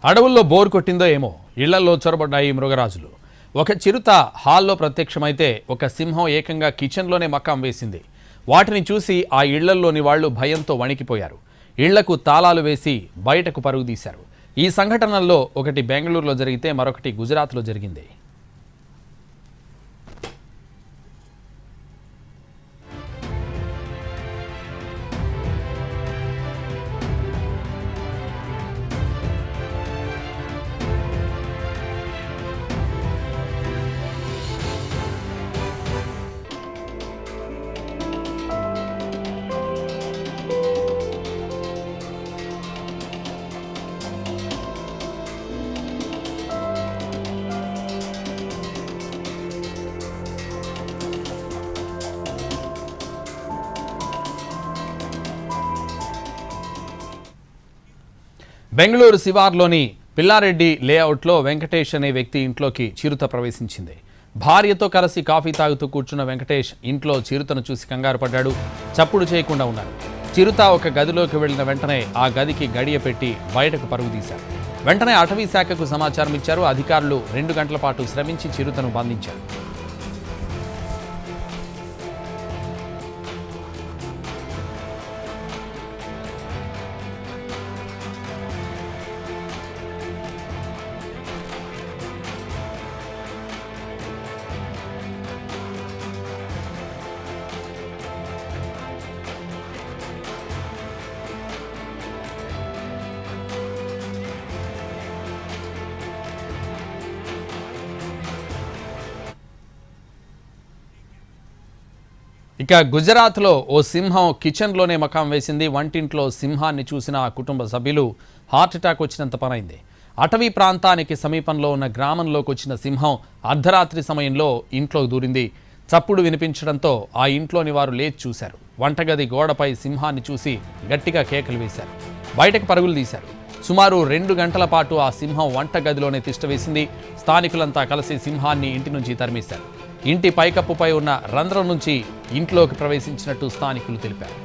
అడవుల్లో బోర్ కొట్టిందో ఏమో ఇళ్లలో చొరబడ్డాయి మృగరాజులు. ఒక చిరుత హాల్లో ప్రత్యక్షమైతే ఒక సింహం ఏకంగా కిచెన్లోనే మకాం వేసింది. వాటిని చూసి ఆ ఇళ్లల్లోని వాళ్లు భయంతో వణికిపోయారు. ఇళ్లకు తాళాలు వేసి బయటకు పరుగు తీశారు. ఈ సంఘటనల్లో ఒకటి బెంగళూరులో జరిగితే మరొకటి గుజరాత్లో జరిగింది. బెంగళూరు శివార్లోని పిల్లారెడ్డి లేఅవుట్లో వెంకటేష్ అనే వ్యక్తి ఇంట్లోకి చిరుత ప్రవేశించింది. భార్యతో కలిసి కాఫీ తాగుతూ కూర్చున్న వెంకటేష్ ఇంట్లో చిరుతను చూసి కంగారు పడ్డాడు. చప్పుడు చేయకుండా ఉన్నారు. చిరుత ఒక గదిలోకి వెళ్లిన వెంటనే ఆ గదికి గడియ పెట్టి బయటకు పరుగు తీశారు. వెంటనే అటవీ శాఖకు సమాచారం ఇచ్చారు. అధికారులు 2 గంటల పాటు శ్రమించి చిరుతను బంధించారు. ఇక గుజరాత్లో ఓ సింహం కిచెన్లోనే మకాం వేసింది. వంటింట్లో సింహాన్ని చూసిన ఆ కుటుంబ సభ్యులు హార్ట్అటాక్ వచ్చినంత పనైంది. అటవీ ప్రాంతానికి సమీపంలో ఉన్న గ్రామంలోకి వచ్చిన సింహం అర్ధరాత్రి సమయంలో ఇంట్లోకి దూరింది. చప్పుడు వినిపించడంతో ఆ ఇంట్లోని వారు లేచి చూశారు. వంటగది గోడపై సింహాన్ని చూసి గట్టిగా కేకలు వేశారు. బయటకు పరుగులు తీశారు. సుమారు 2 గంటల పాటు ఆ సింహం వంటగదిలోనే తిష్టవేసింది. స్థానికులంతా కలిసి సింహాన్ని ఇంటి నుంచి తరిమేశారు. ఇంటి పైకప్పుపై ఉన్న రంధ్రం నుంచి ఇంట్లోకి ప్రవేశించినట్టు స్థానికులు తెలిపారు.